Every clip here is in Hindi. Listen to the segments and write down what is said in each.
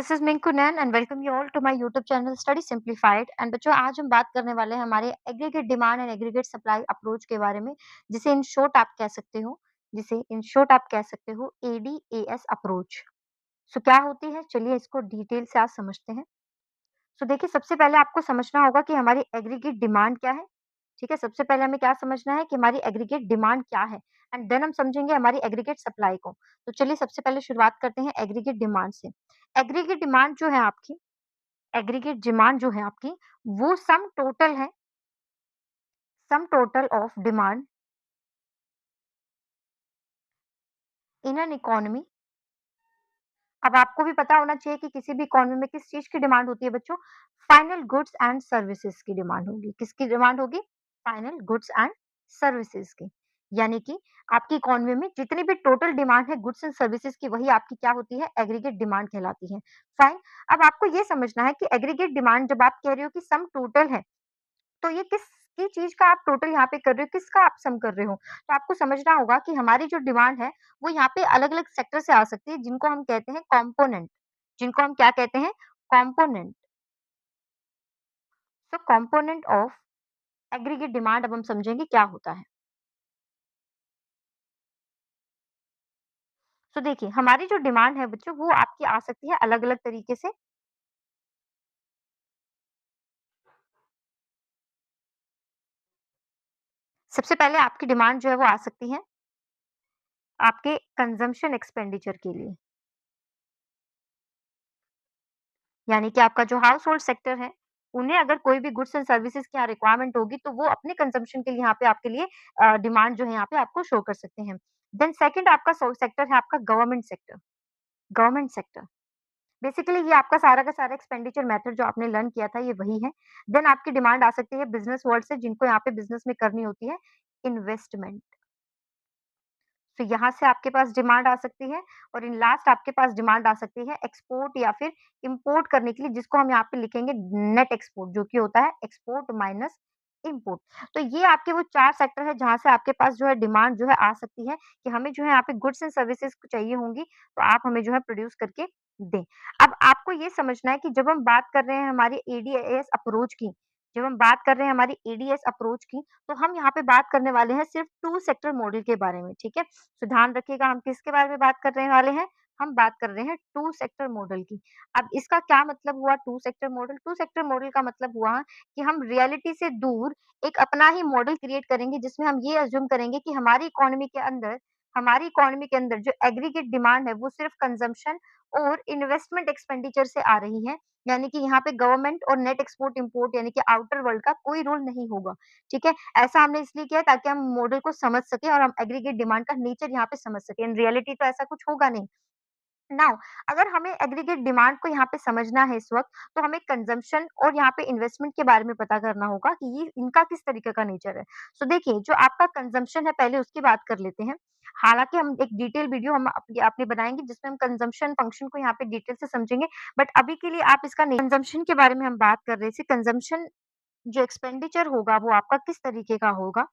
This is Minku Nain and welcome you all to my YouTube channel study simplified. And बच्चों, आज हम बात करने वाले हैं हमारे aggregate demand and aggregate supply approach के बारे में, जिसे इन शॉर्ट आप कह सकते हो एडीएएस अप्रोच। सो क्या होती है, चलिए इसको डिटेल से आज समझते हैं। सो देखिए, सबसे पहले आपको समझना होगा कि हमारी एग्रीगेट डिमांड क्या है। ठीक है, सबसे पहले हमें क्या समझना है कि हमारी एग्रीगेट डिमांड क्या है, एंड देन हम समझेंगे हमारी एग्रीगेट सप्लाई को। तो चलिए सबसे पहले शुरुआत करते हैं एग्रीगेट डिमांड से। एग्रीगेट डिमांड जो है आपकी एग्रीगेट डिमांड जो है आपकी वो sum total of demand in an economy. अब आपको भी पता होना चाहिए कि किसी भी इकोनॉमी में किस चीज की डिमांड होती है बच्चों। फाइनल गुड्स एंड सर्विसेज की डिमांड होगी। किसकी डिमांड होगी? फाइनल गुड्स एंड सर्विसेज की। यानी कि आपकी इकोनॉमी में जितनी भी टोटल डिमांड है गुड्स एंड सर्विसेज की, वही आपकी क्या होती है? एग्रीगेट डिमांड कहलाती है। फाइन। अब आपको ये समझना है कि एग्रीगेट डिमांड जब आप कह रहे हो कि सम टोटल है, तो ये किसकी चीज़ का आप टोटल यहाँ पे कर रहे हो, किसका आप सम कर रहे हो? तो आपको समझना होगा कि हमारी जो डिमांड है, वो यहाँ पे अलग-अलग सेक्टर से आ सकती है, जिनको हम कहते हैं कॉम्पोनेंट। जिनको हम क्या कहते हैं? Component. So component of aggregate demand अब हम समझेंगे क्या होता है। तो देखिए, हमारी जो डिमांड है बच्चों, वो आपकी आ सकती है अलग-अलग तरीके से। सबसे पहले आपकी डिमांड जो है वो आ सकती है आपके कंजम्पशन एक्सपेंडिचर के लिए। यानी कि आपका जो हाउस होल्ड सेक्टर है, उन्हें अगर कोई भी गुड्स एंड सर्विसेज की यहाँ रिक्वायरमेंट होगी, तो वो अपने कंजम्पशन के लिए यहाँ पे आपके लिए डिमांड जो है यहाँ पे आपको शो कर सकते हैं। देन सेकंड आपका सो सेक्टर है आपका government sector. Government sector basically ये आपका सारा का सारा एक्सपेंडिचर मेथड जो आपने लर्न किया था, ये वही है। देन आपकी डिमांड आ सकती है बिजनेस वर्ल्ड से, जिनको यहाँ पे बिजनेस में करनी होती है इन्वेस्टमेंट। तो यहाँ से आपके पास डिमांड आ सकती है, और इन लास्ट आपके पास डिमांड आ सकती है एक्सपोर्ट या फिर इंपोर्ट करने के लिए, जिसको हम यहाँ पे लिखेंगे नेट एक्सपोर्ट, जो कि होता है एक्सपोर्ट माइनस इंपोर्ट। तो ये आपके वो 4 सेक्टर है जहाँ से आपके पास जो है डिमांड जो है आ सकती है कि हमें जो है यहाँ पे गुड्स एंड सर्विसेज चाहिए होंगी, तो आप हमें जो है प्रोड्यूस करके दें। अब आपको ये समझना है कि जब हम बात कर रहे हैं हमारी एडीएएस अप्रोच की, जब हम बात कर रहे हैं हमारी एडीएस अप्रोच की, तो हम यहाँ पे बात करने वाले हैं सिर्फ 2 सेक्टर मॉडल के बारे में, ठीक है? तो ध्यान रखिएगा, हम किसके बारे में बात करने वाले हैं? हम बात कर रहे हैं 2 सेक्टर मॉडल की। अब इसका क्या मतलब हुआ 2 सेक्टर मॉडल? 2 सेक्टर मॉडल का मतलब हुआ कि हम रियलिटी से दूर एक अपना ही मॉडल क्रिएट करेंगे, जिसमें हम ये अज़्यूम करेंगे कि हमारी इकोनॉमी के अंदर जो एग्रीगेट डिमांड है, वो सिर्फ कंजम्पशन और इन्वेस्टमेंट एक्सपेंडिचर से आ रही है। यानी कि यहाँ पे गवर्नमेंट और नेट एक्सपोर्ट इंपोर्ट यानी कि आउटर वर्ल्ड का कोई रोल नहीं होगा, ठीक है? ऐसा हमने इसलिए किया है ताकि हम मॉडल को समझ सकें और हम एग्रीगेट डिमांड का नेचर यहाँ पे समझ सकें। इन रियलिटी तो ऐसा कुछ होगा नहीं। नाउ अगर हमें एग्रीगेट डिमांड को यहाँ पे समझना है इस वक़्त, तो हमें कंज़म्पशन और यहाँ पे इन्वेस्टमेंट के बारे में पता करना होगा कि ये इनका किस तरीके का नेचर है। सो देखिए, जो आपका कंज़म्पशन है, पहले उसकी बात कर लेते हैं। हालाँकि हम एक डिटेल वीडियो हम अपनी बनाएँगे, जिसमें हम कंज़म्पशन फंक्शन को यहाँ पे डिटेल से समझेंगे। बट अभी के लिए आप इसका कंज़म्पशन के बारे में हम बात कर रहे थे। कंज़म्पशन जो एक्सपेंडिचर होगा, वो आपका किस तरीके का होगा?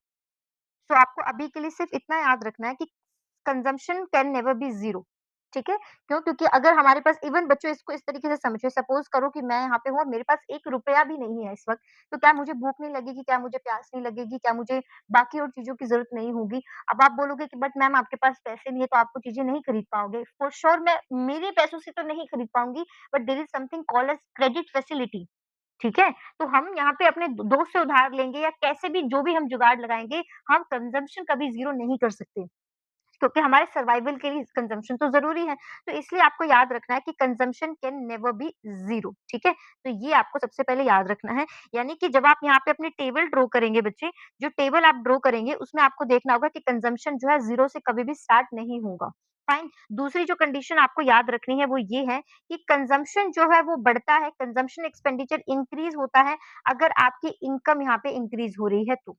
सो आपको अभी के लिए सिर्फ इतना याद रखना है कि consumption can never be zero, ठीक है? क्यों? क्योंकि अगर हमारे पास इवन बच्चों इसको इस तरीके से समझिए, सपोज़ करो कि मैं यहाँ पे हूँ और मेरे पास ₹1 भी नहीं है इस वक़्त, तो क्या मुझे भूख नहीं लगेगी? क्या मुझे प्यास नहीं लगेगी? क्या मुझे बाकी और चीज़ों की ज़रूरत नहीं होगी? अब आप बोलोगे कि बट मैम आपके पास पैसे नहीं है, तो आप वो चीज़ें नहीं खरीद पाओगे। फॉर श्योर मैं मेरे पैसों से तो नहीं खरीद पाऊँगी, but there is something called as credit facility. ठीक है? तो हम यहाँ पे अपने दोस्त से उधार लेंगे या कैसे भी जो भी हम जुगाड़ लगाएँगे, हम कंज़म्पशन कभी ज़ीरो नहीं कर सकते, क्योंकि हमारे सर्वाइवल के लिए कंज़म्पशन तो ज़रूरी है। तो इसलिए आपको याद रखना है कि consumption can never be zero, ठीक है? तो ये आपको सबसे पहले याद रखना है। यानी कि जब आप यहाँ पे अपनी टेबल ड्रॉ करेंगे बच्चे, जो टेबल आप ड्रॉ करेंगे उसमें आपको देखना होगा कि कंज़म्पशन जो है ज़ीरो से कभी भी स्टार्ट नहीं होगा, फाइन? दूसरी जो कंडीशन आपको याद रखनी है वो ये है कि कंज़म्पशन जो है वो बढ़ता है, कंज़म्पशन एक्सपेंडिचर इंक्रीज़ होता है अगर आपकी इनकम यहाँ पे इंक्रीज़ हो रही है तो।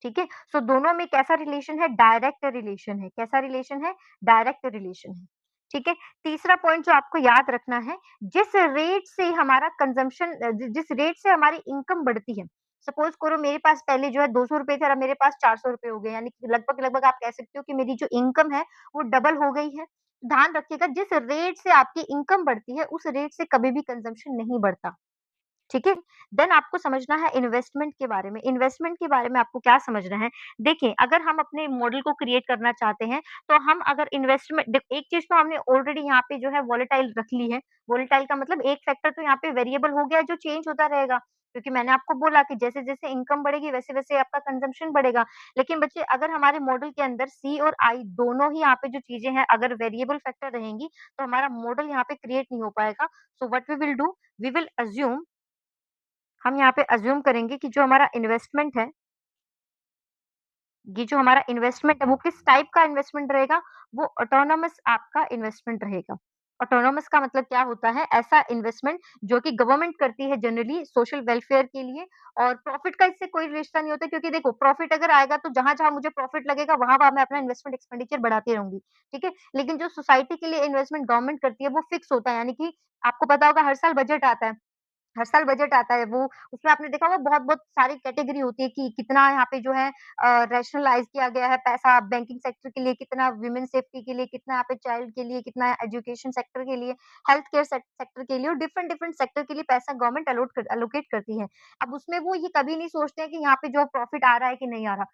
ठीक है? सो दोनों में कैसा रिलेशन है? डायरेक्ट रिलेशन है। कैसा रिलेशन है? डायरेक्ट रिलेशन है। ठीक है? तीसरा पॉइंट जो आपको याद रखना है, जिस रेट से हमारा कंज़म्पशन जिस रेट से हमारी इनकम बढ़ती है, सपोज़ करो मेरे पास पहले जो है ₹200 थे और अब मेरे पास ₹400 हो गए, यानी कि लगभग-लगभग आप कह सकते हो कि मेरी जो इनकम है, वो डबल हो गई है। ध्यान रखिएगा जिस रेट से आपकी इनकम बढ़ती है, उस रेट से कभी भी कंज़म्पशन नहीं बढ़ता। ठीक है? देन आपको समझना है इन्वेस्टमेंट के बारे में। इन्वेस्टमेंट के बारे में आपको क्या समझना है? देखिए, अगर हम अपने मॉडल को क्रिएट करना चाहते हैं, तो हम अगर इन्वेस्टमेंट देख एक चीज़ तो हमने ऑलरेडी यहाँ पे जो है वोलेटाइल रख ली है। वोलेटाइल का मतलब एक फैक्टर तो यहाँ पे वेरिएबल हो गया जो चेंज होता रहेगा। क्योंकि मैंने आपको बोला कि जैसे-जैसे इनकम बढ़ेगी वैसे-वैसे आपका कंज़म्पशन बढ़ेगा। लेकिन बच्चे अगर हमारे मॉडल के अंदर सी और आई दोनों ही यहाँ पे जो चीज़ें हैं अगर वेरिएबल फैक्टर रहेंगी, तो हमारा मॉडल यहाँ पे क्रिएट नहीं हो पाएगा। So what we will do, we will assume हम यहाँ पे अज़्यूम करेंगे कि जो हमारा इन्वेस्टमेंट है, ये जो हमारा इन्वेस्टमेंट है वो किस टाइप का इन्वेस्टमेंट रहेगा, वो ऑटोनोमस आपका इन्वेस्टमेंट रहेगा। ऑटोनोमस का मतलब क्या होता है? ऐसा इन्वेस्टमेंट जो कि गवर्नमेंट करती है जनरली सोशल वेलफेयर के लिए और प्रॉफिट का इससे कोई रिश्ता नहीं होता क्योंकि देखो प्रॉफिट अगर आएगा तो जहाँ-जहाँ मुझे प्रॉफिट लगेगा वहाँ-वहाँ मैं अपना इन्वेस्टमेंट एक्सपेंडिचर बढ़ाती रहूँगी, ठीक है? लेकिन जो सोसाइटी के लिए इन्वेस्टमेंट गवर्नमेंट करती है वो फिक्स होता है यानी कि आपको पता होगा हर साल बजट आता है। हर साल बजट आता है वो उसमें आपने देखा होगा बहुत-बहुत सारी कैटेगरी होती है कि कितना यहाँ पे जो है रैशनलाइज़ किया गया है पैसा बैंकिंग सेक्टर के लिए, कितना वुमेन सेफ्टी के लिए, कितना यहाँ पे चाइल्ड के लिए, कितना एजुकेशन सेक्टर के लिए, हेल्थ केयर सेक्टर के लिए और डिफरेंट-डिफरेंट सेक्टर के लिए पैसा गवर्नमेंट एलोकेट करती है। अब उसमें वो ये कभी नहीं सोचते हैं कि यहाँ पे जो प्रॉफिट आ रहा है कि नहीं आ रहा।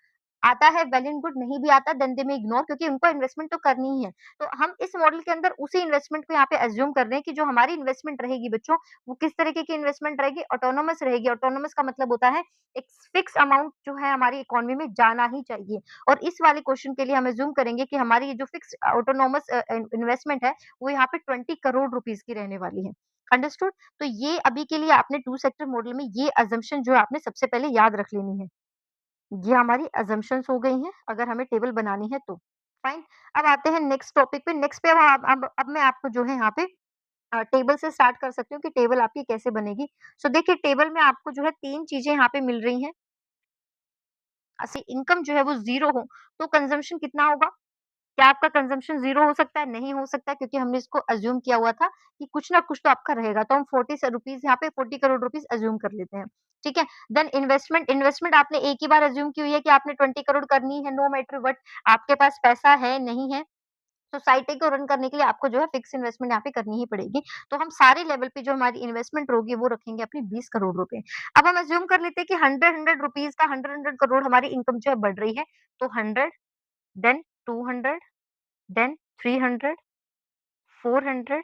आता है वेल एंड गुड, नहीं भी आता देन दे में इग्नोर क्योंकि उनको इन्वेस्टमेंट तो करनी ही है। तो हम इस मॉडल के अंदर उसी इन्वेस्टमेंट को यहाँ पे अज़्यूम कर रहे हैं कि जो हमारी इन्वेस्टमेंट रहेगी बच्चों वो किस तरीके की इन्वेस्टमेंट रहेगी? ऑटोनोमस रहेगी। ऑटोनोमस का मतलब होता है एक फिक्स अमाउंट जो है हमारी इकोनॉमी में जाना ही चाहिए और इस वाले क्वेश्चन के लिए हम अज़्यूम करेंगे कि हमारी ये जो फिक्स ऑटोनोमस इन्वेस्टमेंट है, वो यहाँ पे 20 करोड़ रुपीज़ की रहने वाली है। अंडरस्टूड? तो ये अभी के लिए आपने 2 सेक्टर मॉडल में ये असम्पशन जो है आपने सबसे पहले याद रख लेनी है। ये हमारी असम्पशन्स हो गई हैं, अगर हमें टेबल बनानी है तो। फाइन? अब आते हैं नेक्स्ट टॉपिक पे। नेक्स्ट पे अब मैं आपको जो है यहाँ पे टेबल से स्टार्ट कर सकती हूँ कि टेबल आपकी कैसे बनेगी। सो देखिए टेबल में आपको जो है 3 चीज़ें यहाँ पे मिल रही हैं। इनकम जो है वो 0 हो, तो कंज़म्पशन कितना होगा? क्या आपका कंज़म्पशन 0 हो सकता है? नहीं हो सकता क्योंकि हमने इसको अज़्यूम किया हुआ था कि कुछ ना कुछ तो आपका रहेगा। तो हम 40 रुपीज़ यहाँ पे 40 करोड़ रुपीज़ अज़्यूम कर लेते हैं। ठीक है? देन इन्वेस्टमेंट आपने एक ही बार अज़्यूम की हुई है कि आपने 20 करोड़ करनी है नो मैटर व्हाट आपके पास पैसा है, नहीं है। सोसाइटी को रन करने के लिए आपको जो है फिक्स इन्वेस्टमेंट यहाँ पे करनी ही पड़ेगी। तो हम सारे लेवल पे जो हमारी इन्वेस्टमेंट होगी वो रखेंगे अपनी 20 करोड़ रुपए। अब हम अज़्यूम कर लेते हैं कि 100 रुपीज़ का 100 करोड़ हमारी इनकम जो है बढ़ रही है। तो 100 देन 200 देन 300 400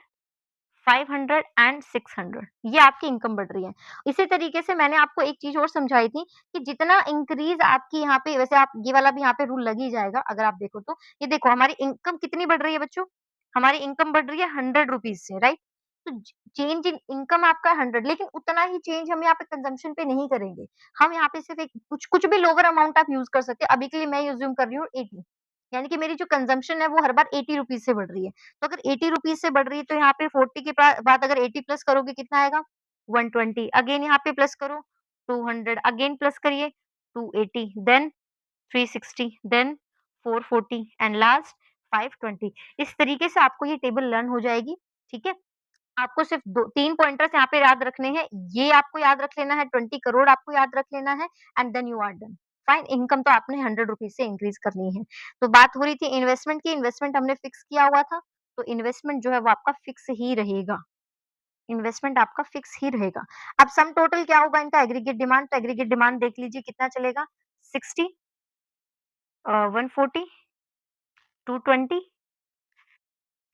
500 एंड 600 ये आपकी इनकम बढ़ रही है। इसी तरीके से मैंने आपको एक चीज़ और समझाई थी कि जितना इंक्रीज़ आपकी यहाँ पे वैसे आप ये वाला भी यहाँ पे रूल लग ही जाएगा अगर आप देखो तो। ये देखो हमारी इनकम कितनी बढ़ रही है बच्चों? हमारी इनकम बढ़ रही है 100 रुपीज़ से राइट? तो चेंज इन इनकम आपका 100 लेकिन उतना ही चेंज हम यहाँ पे कंज़म्पशन पे नहीं करेंगे। हम यहाँ पे सिर्फ़ एक कुछ कुछ भी लोअर अमाउंट आप यूज़ कर सकते हैं। अभी के लिए मैं अज़्यूम कर रही हूँ 80 यानी कि मेरी जो कंज़म्पशन है वो हर बार 80 रुपीज़ से बढ़ रही है। तो अगर 80 रुपीज़ से बढ़ रही है तो यहाँ पे 40 के बाद अगर 80 प्लस करोगे कितना आएगा? 120 अगेन यहाँ पे प्लस करो 200 अगेन प्लस करिए 280 देन 360 देन 440 एंड लास्ट 520 इस तरीके से आपको ये टेबल लर्न हो जाएगी, ठीक है? आपको सिर्फ 2 3 पॉइंटर्स यहाँ पे याद रखने हैं। ये आपको याद रख लेना है, 20 करोड़ आपको याद रख लेना है and then you are done. Fine income तो आपने 100 रुपीज़ से इंक्रीज़ करनी है। तो बात हो रही थी इन्वेस्टमेंट की, इन्वेस्टमेंट हमने फिक्स किया हुआ था, तो इन्वेस्टमेंट जो है वो आपका फिक्स ही रहेगा। इन्वेस्टमेंट आपका फिक्स ही रहेगा। अब सम टोटल क्या होगा इनका एग्रीगेट डिमांड, तो एग्रीगेट डिमांड देख लीजिए कितना चलेगा 60 140 220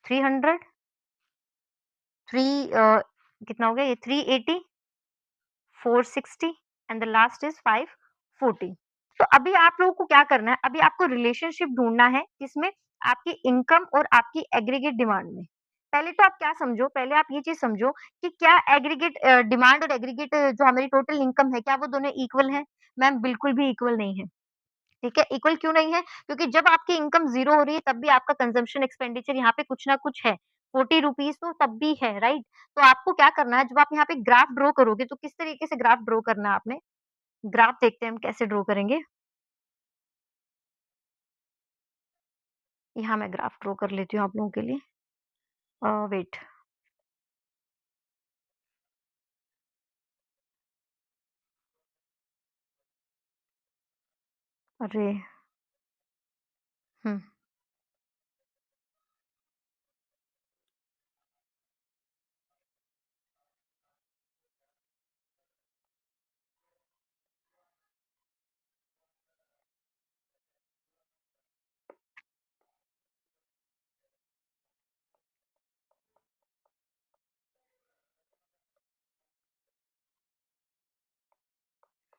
300 कितना हो गया ये 380 460 एंड द लास्ट इज़ 540 तो अभी आप लोगों को क्या करना है, अभी आपको रिलेशनशिप ढूँढना है किसमें? आपकी इनकम और आपकी एग्रीगेट डिमांड में। पहले तो आप क्या समझो, पहले आप ये चीज़ समझो कि क्या एग्रीगेट डिमांड और एग्रीगेट जो हमारी टोटल इनकम है, क्या वो दोनों इक्वल हैं? मैम बिल्कुल भी इक्वल नहीं है। ठीक है, इक्वल क्यों नहीं है? क्योंकि जब आपकी इनकम 0 हो रही है तब भी आपका कंज़म्पशन एक्सपेंडिचर यहाँ पे कुछ ना कुछ है। 40 रुपीज़ तो तब भी है, राइट? तो आपको क्या करना है जब आप यहाँ पे ग्राफ ड्रॉ करोगे तो किस तरीके से ग्राफ ड्रॉ करना है आपने? ग्राफ देखते हैं हम कैसे ड्रॉ करेंगे। यहाँ मैं ग्राफ ड्रॉ कर लेती हूँ आप लोगों के लिए। वेट अरे! हुँ,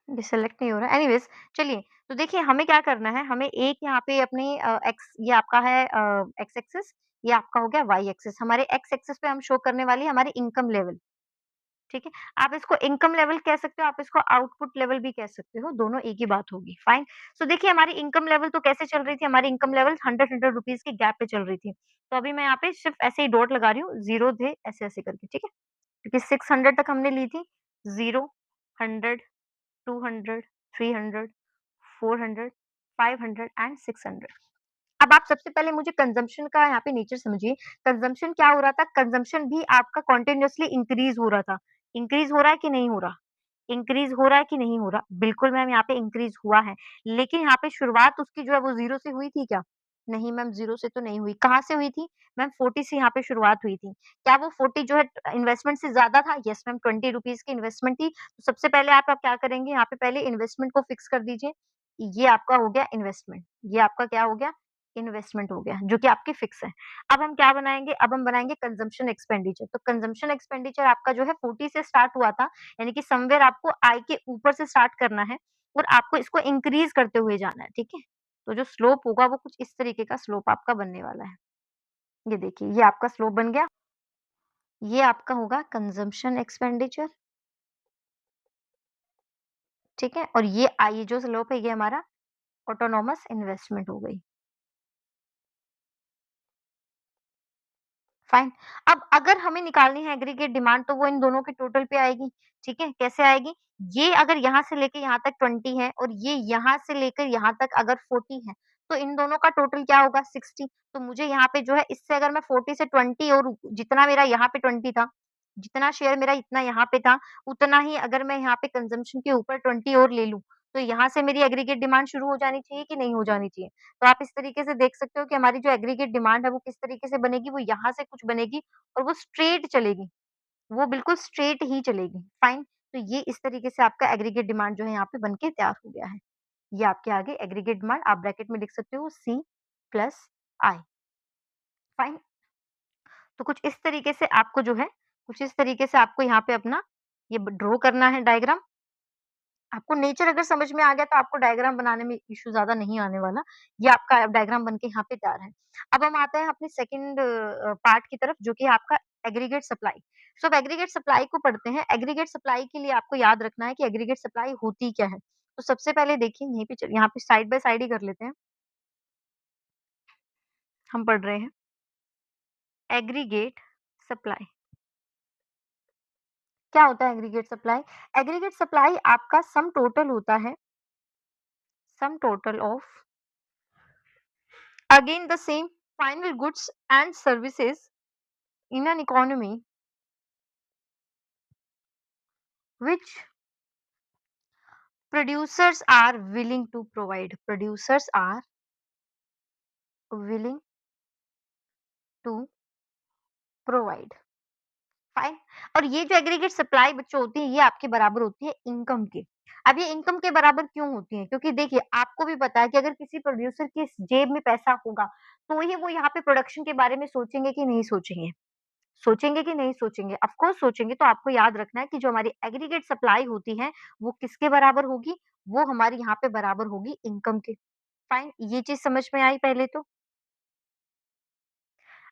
ये सेलेक्ट नहीं हो रहा है। एनीवेज़ चलिए, तो देखिए हमें क्या करना है, हमें एक यहाँ पे अपनी एक्स ये आपका है एक्स एक्सिस, ये आपका हो गया वाई एक्सिस। हमारे एक्स एक्सिस पे हम शो करने वाली है हमारी इनकम लेवल, ठीक है? आप इसको इनकम लेवल कह सकते हो, आप इसको आउटपुट लेवल भी कह सकते हो, दोनों एक ही बात होगी, फाइन। सो देखिए हमारी इनकम लेवल तो कैसे चल रही थी, हमारी इनकम लेवल 100 रुपीज़ के गैप पे चल रही थी। तो अभी मैं यहाँ पे सिर्फ़ ऐसे ही डॉट लगा रही हूँ, ज़ीरो थे ऐसे-ऐसे करके, ठीक है? क्योंकि 600 तक हमने ली थी, 0, 100, 200, 300, 400, 500 एंड 600। अब आप सबसे पहले मुझे कंज़म्पशन का यहाँ पे नेचर समझिए। कंज़म्पशन क्या हो रहा था? कंज़म्पशन भी आपका कंटीन्यूअसली इंक्रीज़ हो रहा था। इंक्रीज़ हो रहा है कि नहीं हो रहा? इंक्रीज़ हो रहा है कि नहीं हो रहा? बिल्कुल मैम यहाँ पे इंक्रीज़ हुआ है। लेकिन यहाँ पे शुरुआत उसकी जो है वो 0 से हुई थी क्या? नहीं मैम 0 से तो नहीं हुई। कहाँ से हुई थी? मैम 40 से यहाँ पे शुरुआत हुई थी। क्या वो 40 जो है इन्वेस्टमेंट से ज़्यादा था? येस मैम 20 रुपीज़ की इन्वेस्टमेंट थी। तो सबसे पहले आप क्या करेंगे? यहाँ पे पहले इन्वेस्टमेंट को फिक्स कर दीजिए। ये आपका हो गया इन्वेस्टमेंट। ये आपका क्या हो गया? इन्वेस्टमेंट हो गया, जो कि आपकी फिक्स है। अब हम क्या बनाएँगे? अब हम बनाएँगे कंज़म्पशन एक्सपेंडिचर। तो कंज़म्पशन एक्सपेंडिचर आपका जो है 40 से स्टार्ट हुआ था, यानी कि समव्हेयर आपको आय के ऊपर से स्टार्ट करना है और आपको इसको इंक्रीज़ करते हुए जाना है, ठीक है? तो जो स्लोप होगा वो कुछ इस तरीके का स्लोप आपका बनने वाला है। ये देखिए, ये आपका स्लोप बन गया। ये आपका होगा कंज़म्पशन एक्सपेंडिचर, ठीक है? और ये आय जो स्लोप है ये हमारा ऑटोनॉमस इन्वेस्टमेंट हो गई। फाइन। अब अगर हमें निकालनी है एग्रीगेट डिमांड तो वो इन दोनों के टोटल पे आएगी, ठीक है? कैसे आएगी? ये अगर यहाँ से लेके यहाँ तक 20 है और ये यहाँ से लेकर यहाँ तक अगर 40 है, तो इन दोनों का टोटल क्या होगा? 60। तो मुझे यहाँ पे जो है इससे अगर मैं 40 से 20 और जितना मेरा यहाँ पे 20 था, जितना शेयर मेरा इतना यहाँ पे था, उतना ही अगर मैं यहाँ पे कंज़म्पशन के ऊपर 20 और ले लूँ, तो यहाँ से मेरी एग्रीगेट डिमांड शुरू हो जानी चाहिए कि नहीं हो जानी चाहिए? तो आप इस तरीके से देख सकते हो कि हमारी जो एग्रीगेट डिमांड है वो किस तरीके से बनेगी, वो यहाँ से कुछ बनेगी और वो स्ट्रेट चलेगी, वो बिल्कुल स्ट्रेट ही चलेगी, फाइन। तो ये इस तरीके से आपका एग्रीगेट डिमांड जो है यहाँ पे बन के तैयार हो गया है। ये आपके आगे एग्रीगेट डिमांड आप ब्रैकेट में लिख सकते हो सी प्लस आई, फाइन। तो कुछ इस तरीके से आपको जो है, कुछ इस तरीके से आपको यहाँ पे अपना ये ड्रॉ करना है डायग्राम। आपको नेचर अगर समझ में आ गया तो आपको डायग्राम बनाने में इश्यू ज़्यादा नहीं आने वाला। ये आपका डायग्राम बन के यहाँ पे तैयार है। अब हम आते हैं अपने सेकंड पार्ट की तरफ जो कि है आपका एग्रीगेट सप्लाई। सो अब एग्रीगेट सप्लाई को पढ़ते हैं। एग्रीगेट सप्लाई के लिए आपको याद रखना है कि एग्रीगेट सप्लाई होती क्या है? तो सबसे पहले देखिए यहीं पे यहाँ पे साइड बाय साइड ही कर लेते हैं। हम पढ़ रहे हैं एग्रीगेट सप्लाई। क्या होता है एग्रीगेट सप्लाई? एग्रीगेट सप्लाई आपका सम टोटल होता है, sum total of again the same final goods and services in an economy which producers are willing to provide. Producers are willing to provide. Fine. और ये जो एग्रीगेट सप्लाई बच्चों होती है ये आपके बराबर होती है इनकम के। अब ये इनकम के बराबर क्यों होती है? क्योंकि देखिए आपको भी पता है कि अगर किसी प्रोड्यूसर की जेब में पैसा होगा तो ही वो यहाँ पे प्रोडक्शन के बारे में सोचेंगे कि नहीं सोचेंगे? सोचेंगे कि नहीं सोचेंगे? ऑफ कोर्स सोचेंगे। तो आपको याद रखना है कि जो हमारी एग्रीगेट सप्लाई होती है, वो किसके बराबर होगी? वो हमारी यहाँ पे बराबर होगी इनकम के। फाइन, ये चीज़ समझ में आई पहले तो।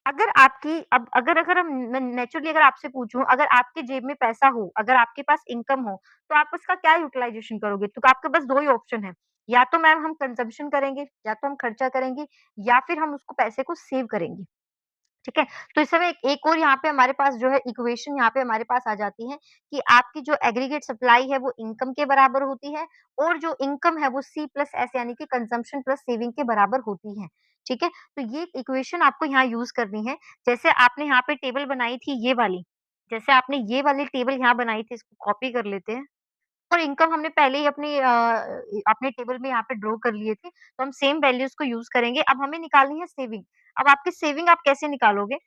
अगर आपकी अब अगर अगर हम न नेचुरली अगर आपसे पूछूँ, अगर आपकी जेब में पैसा हो, अगर आपके पास इनकम हो, तो आप उसका क्या यूटिलाइज़ेशन करोगे? तो आपके पास 2 ही ऑप्शन हैं, या तो मैम हम कंज़म्पशन करेंगे, या तो हम खर्चा करेंगे, या फिर हम उसको पैसे को सेव करेंगे। ठीक है? तो इस समय एक और यहाँ पे हमारे पास जो है इक्वेशन यहाँ पे हमारे पास आ जाती है कि आपकी जो एग्रीगेट सप्लाई है वो इनकम के बराबर होती है और जो इनकम है वो सी प्लस एस यानी कि कंजम्पशन प्लस सेविंग के बराबर होती है। ठीक है? तो ये इक्वेशन आपको यहाँ यूज़ करनी है। जैसे आपने यहाँ पे टेबल बनाई थी ये वाली, जैसे आपने ये वाली टेबल यहाँ बनाई थी इसको कॉपी कर लेते हैं। और इनकम हमने पहले ही अपने टेबल में यहाँ पे ड्रॉ कर लिए थे, तो हम सेम वैल्यूज़ को यूज़ करेंगे। अब हमें निकालनी है सेविंग। अब आपकी सेविंग आप कैसे निकालोगे?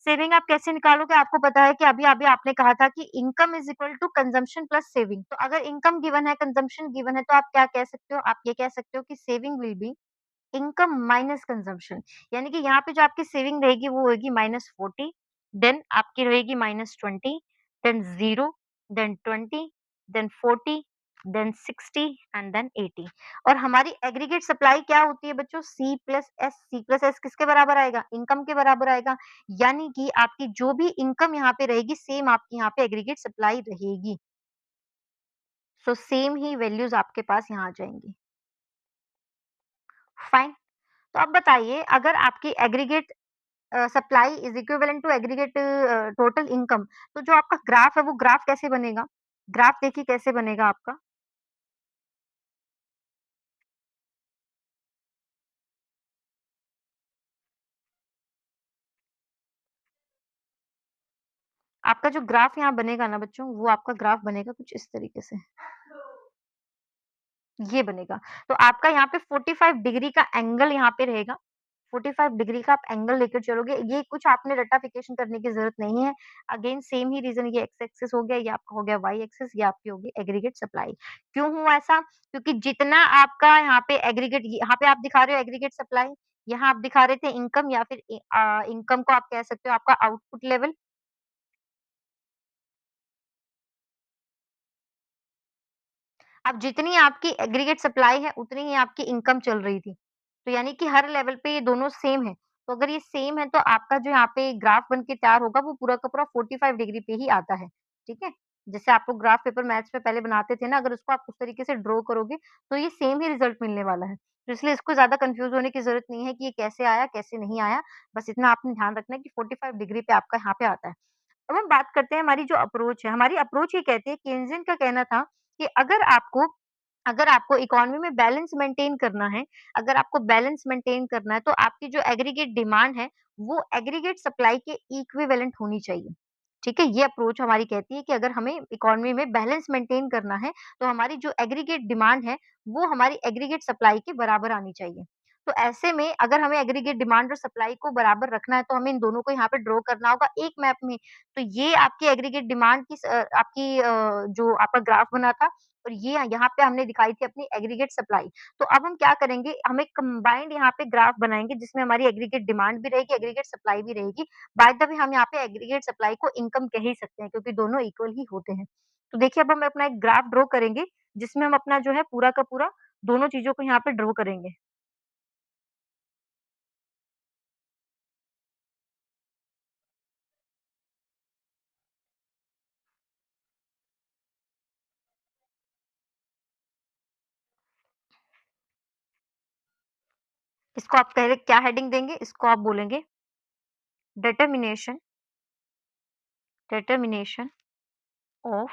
सेविंग आप कैसे निकालोगे? आपको पता है कि अभी-अभी आपने कहा था कि income is equal to consumption plus saving. तो अगर इनकम गिवन है, कंजम्पशन गिवन है, तो आप क्या कह सकते हो? आप ये कह सकते हो कि saving will be income minus consumption. यानी कि यहाँ पे जो आपकी सेविंग रहेगी वो होगी -40, देन आपकी रहेगी -20, then 0, then 20, then 40, then 60 and then 80। और हमारी एग्रीगेट सप्लाई क्या होती है बच्चों? C plus S. C plus S किसके बराबर आएगा? इनकम के बराबर आएगा। यानी कि आपकी जो भी इनकम यहाँ पे रहेगी सेम आपकी यहाँ पे एग्रीगेट सप्लाई रहेगी। सो सेम ही वैल्यूज आपके पास यहाँ आ जाएंगी। फाइन। तो अब बताइए, अगर आपकी aggregate supply is equivalent to aggregate total income, तो जो आपका ग्राफ है वो ग्राफ कैसे बनेगा? ग्राफ देखिए कैसे बनेगा आपका। आपका जो ग्राफ यहाँ बनेगा ना बच्चों, वो आपका ग्राफ बनेगा कुछ इस तरीके से। ये बनेगा। तो आपका यहाँ पे 45 डिग्री का एंगल यहाँ पे रहेगा। 45 डिग्री का आप एंगल लेकर चलोगे। ये कुछ आपने रट्टाफिकेशन करने की ज़रूरत नहीं है। अगेन सेम ही रीज़न, ये एक्स एक्सिस हो गया, ये आपका हो गया वाई एक्सिस, ये आपकी होगी एग्रीगेट सप्लाई। क्यों हुआ ऐसा? क्योंकि जितना आपका यहाँ पे एग्रीगेट, यहाँ पे आप दिखा रहे हो एग्रीगेट सप्लाई, यहाँ आप दिखा रहे थे इनकम, या फिर इनकम को आप कह सकते हो आपका आउटपुट लेवल। अब जितनी आपकी एग्रीगेट सप्लाई है, उतनी ही आपकी इनकम चल रही थी। तो यानी कि हर लेवल पे ये दोनों सेम है। तो अगर ये सेम है, तो आपका जो यहाँ पे ग्राफ बन के तैयार होगा, वो पूरा का पूरा 45 डिग्री पे ही आता है। ठीक है? जैसे आप लोग ग्राफ पेपर मैथ्स में पहले बनाते थे ना, अगर उसको आप उस तरीके से ड्रॉ करोगे, तो ये सेम ही रिजल्ट मिलने वाला है। तो इसलिए इसको ज़्यादा कन्फ्यूज़ होने की ज़रूरत नहीं है कि ये कैसे आया, कैसे नहीं आया। बस इतना आपने ध्यान रखना है कि 45 डिग्री पे आपका यहाँ पे आता है। अब हम बात करते हैं हमारी जो अप्रोच है। हमारी अप्रोच ये कहती है, केन्ज़ियन का कहना था कि अगर आपको इकोनॉमी में बैलेंस मेंटेन करना है, अगर आपको बैलेंस मेंटेन करना है, तो आपकी जो एग्रीगेट डिमांड है, वो एग्रीगेट सप्लाई के इक्विवेलेंट होनी चाहिए। ठीक है? ये अप्रोच हमारी कहती है कि अगर हमें इकोनॉमी में बैलेंस मेंटेन करना है, तो हमारी जो एग्रीगेट डिमांड है, वो हमारी एग्रीगेट सप्लाई के बराबर आनी चाहिए। तो ऐसे में अगर हमें एग्रीगेट डिमांड और सप्लाई को बराबर रखना है, तो हमें इन दोनों को यहाँ पे ड्रॉ करना होगा एक मैप में। तो ये आपकी एग्रीगेट डिमांड की आपकी जो आपका ग्राफ बना था, और ये यहाँ पे हमने दिखाई थी अपनी एग्रीगेट सप्लाई। तो अब हम क्या करेंगे, हम एक कंबाइंड यहाँ पे ग्राफ बनाएँगे, जिसमें हमारी एग्रीगेट डिमांड भी रहेगी, एग्रीगेट सप्लाई भी रहेगी। बाय द वे हम यहाँ पे एग्रीगेट सप्लाई को इनकम कह ही सकते हैं, क्योंकि दोनों इक्वल ही होते हैं। तो देखिए, अब हम अपना एक ग्राफ ड्रॉ करेंगे, जिसमें हम अपना जो है पूरा का पूरा दोनों चीज़ों को यहाँ पे ड्रॉ करेंगे। इसको आप पहले क्या हेडिंग देंगे? इसको आप बोलेंगे determination determination of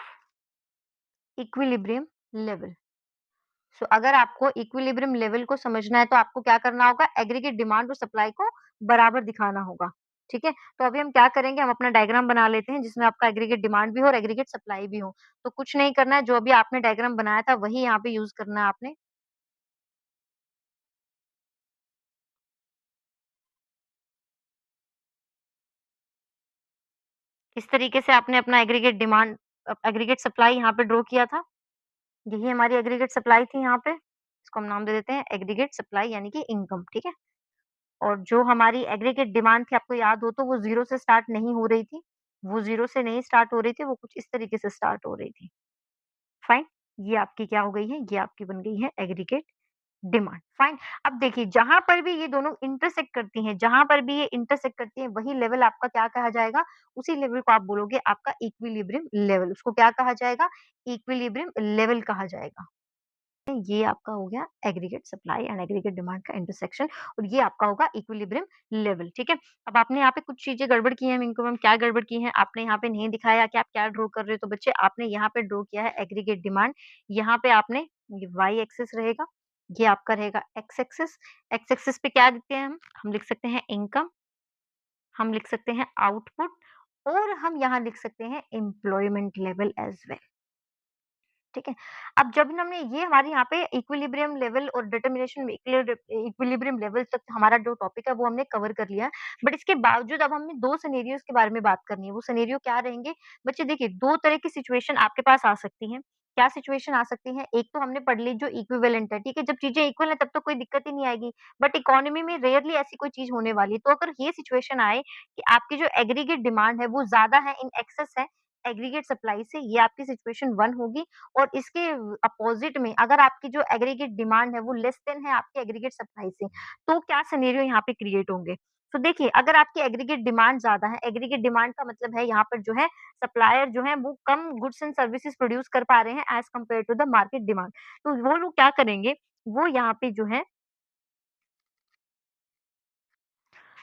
equilibrium level. So अगर आपको इक्विलिब्रियम लेवल को समझना है, तो आपको क्या करना होगा, एग्रीगेट डिमांड और सप्लाई को बराबर दिखाना होगा। ठीक है? तो अभी हम क्या करेंगे, हम अपना डायग्राम बना लेते हैं, जिसमें आपका एग्रीगेट डिमांड भी हो और एग्रीगेट सप्लाई भी हो। तो कुछ नहीं करना है, जो अभी आपने डायग्राम बनाया था वही यहाँ पे यूज़ करना है आपने। इस तरीके से आपने अपना एग्रीगेट डिमांड एग्रीगेट सप्लाई यहाँ पे ड्रॉ किया था। यही हमारी एग्रीगेट सप्लाई थी यहाँ पे। इसको हम नाम दे देते हैं एग्रीगेट सप्लाई, यानी कि इनकम। ठीक है? और जो हमारी एग्रीगेट डिमांड थी, आपको याद हो तो, वो 0 से स्टार्ट नहीं हो रही थी। वो 0 से नहीं स्टार्ट हो रही थी, वो कुछ इस तरीके से स्टार्ट हो रही थी। फाइन। ये आपकी क्या हो गई है, ये आपकी बन गई है एग्रीगेट डिमांड। फाइन। अब देखिए, जहाँ पर भी ये दोनों इंटरसेक्ट करती हैं, जहाँ पर भी ये इंटरसेक्ट करती हैं, वही लेवल आपका क्या कहा जाएगा? उसी लेवल को आप बोलोगे आपका इक्विलिब्रियम लेवल। उसको क्या कहा जाएगा? इक्विलिब्रियम लेवल कहा जाएगा। ये आपका हो गया aggregate supply and aggregate demand का इंटरसेक्शन, और ये आपका होगा इक्विलिब्रियम लेवल। ठीक है? अब आपने यहाँ पे कुछ चीजें गड़बड़ की हैं, इनको हम क्या गड़बड़ की हैं, आपने यहाँ पे नहीं दिखाया कि आप क्या ड्रॉ कर रहे हो। तो बच्चे, आपने यहाँ पे ड्रॉ किया है एग्रीगेट डिमांड। यहाँ पे आपने, ये वाई एक्सिस रहेगा, ये आपका रहेगा एक्स एक्सिस। एक्स एक्सिस पे क्या देखते हैं हम लिख सकते हैं इनकम, हम लिख सकते हैं आउटपुट, और हम यहाँ लिख सकते हैं एम्प्लॉयमेंट लेवल एज वेल। ठीक है? अब जब हमने ये हमारे यहाँ पे इक्विलिब्रियम लेवल और डिटरमिनेशन इक्विलिब्रियम लेवल तक हमारा जो टॉपिक है, वो हमने कवर कर लिया है। बट इसके बावजूद अब हमें 2 सिनेरियोज़ के बारे में बात करनी है। वो सिनेरियो क्या रहेंगे? बच्चे देखिए, 2 तरह की सिचुएशन आपके पास आ सकती हैं। क्या सिचुएशन आ सकती हैं? एक तो हमने पढ़ ली जो इक्विवेलेंट है, ठीक है? जब चीज़ें इक्वल है, तब तो कोई दिक्कत ही नहीं आएगी। बट इकोनॉमी में रेयरली ऐसी कोई चीज़ होने वाली है। तो अगर ये सिचुएशन आए कि आपकी जो एग्रीगेट डिमांड है, वो ज़्यादा है, इन एक्सेस है, एग्रीगेट सप्लाई से, ये आपकी सिचुएशन 1 होगी और इसके अपोज़िट में अगर आपकी जो एग्रीगेट डिमांड है वो लेस देन है आपके एग्रीगेट सप्लाई से, तो क्या सिनेरियो यहाँ पे क्रिएट होंगे? तो देखिए, अगर आपकी एग्रीगेट डिमांड ज़्यादा है, एग्रीगेट डिमांड का मतलब है यहाँ पर जो है सप्लायर जो है वो कम गुड्स एंड सर्विसेज़ प्रोड्यूस कर पा रहे हैं as compared to the market demand. तो वो लोग क्या करेंगे, वो यहाँ पे जो है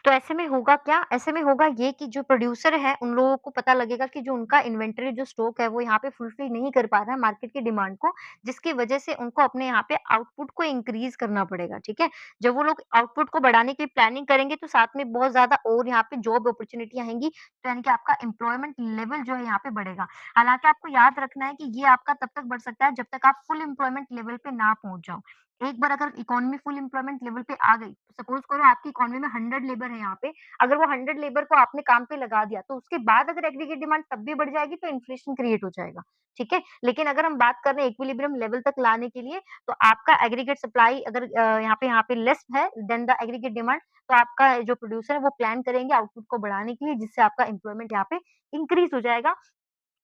तो ऐसे में होगा क्या? ऐसे में होगा ये कि जो प्रोड्यूसर है, उन लोगों को पता लगेगा कि जो उनका इन्वेंटरी जो स्टॉक है, वो यहाँ पे फुलफिल नहीं कर पा रहा है मार्केट की डिमांड को, जिसकी वजह से उनको अपने यहाँ पे आउटपुट को इंक्रीज़ करना पड़ेगा, ठीक है? जब वो लोग आउटपुट को बढ़ाने की प्लानिंग करेंगे, तो साथ में बहुत ज़्यादा और यहाँ पे जॉब अपॉर्च्युनिटी आएँगी, तो यानी कि आपका एम्प्लॉयमेंट लेवल जो है यहाँ पे बढ़ेगा। हालाँकि आपको याद रखना है कि ये आपका तब तक बढ़ सकता है, जब तक आप फुल एम्प्लॉयमेंट लेवल पे ना पहुँच जाओ। एक बार अगर इकोनॉमी फुल एम्प्लॉयमेंट लेवल पे आ गई, सपोज़ करो आपकी इकोनॉमी में 100 लेबर है यहाँ पे, अगर वो 100 लेबर को आपने काम पे लगा दिया, तो उसके बाद अगर एग्रीगेट डिमांड तब भी बढ़ जाएगी तो इन्फ्लेशन क्रिएट हो जाएगा, ठीक है? लेकिन अगर हम बात कर रहे हैं इक्विलिब्रियम लेवल तक लाने के लिए, तो आपका एग्रीगेट सप्लाई अगर यहाँ पे लेस है देन द एग्रीगेट डिमांड, तो आपका जो प्रोड्यूसर है वो प्लान करेंगे आउटपुट को बढ़ाने के लिए, जिससे आपका एम्प्लॉयमेंट यहाँ पे इंक्रीज़ हो जाएगा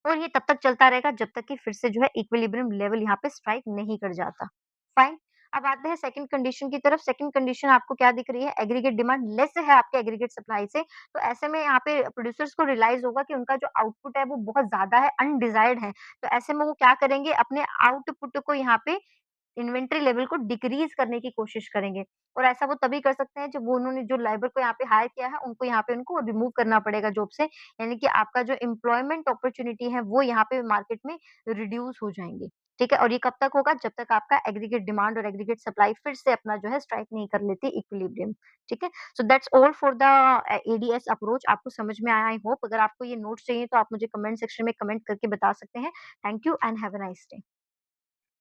और ये तब तक चलता रहेगा जब तक कि फिर से जो है इक्विलिब्रियम लेवल यहाँ पे स्ट्राइक नहीं कर जाता। फाइन। अब आते हैं सेकंड कंडीशन की तरफ। सेकंड कंडीशन आपको क्या दिख रही है? एग्रीगेट डिमांड लेस है आपके एग्रीगेट सप्लाई से, तो ऐसे में यहाँ पे प्रोड्यूसर्स को रियलाइज़ होगा कि उनका जो आउटपुट है वो बहुत ज़्यादा है, अनडिज़ायर्ड है। तो ऐसे में वो क्या करेंगे अपने आउटपुट को यहाँ पे इन्वेंटरी लेवल को डिक्रीज़ करने की कोशिश करेंगे और ऐसा वो तभी कर सकते हैं जब वो उन्होंने जो लेबर को यहाँ पे हायर किया है, उनको यहाँ पे उनको रिमूव करना पड़ेगा जॉब से। यानी कि आपका जो एम्प्लॉयमेंट अपॉर्च्युनिटी है, वो यहाँ पे मार्केट में रिड्यूस हो जाएँगी। ठीक है? और ये कब तक होगा? जब तक आपका एग्रीगेट डिमांड और एग्रीगेट सप्लाई फिर से अपना जो है स्ट्राइक नहीं कर लेती इक्विलिब्रियम। ठीक है? So that's all for the ADS approach. आपको समझ में आया आई होप। अगर आपको ये नोट्स चाहिए तो आप मुझे कमेंट सेक्शन में कमेंट करके बता सकते हैं। Thank you and have a nice day.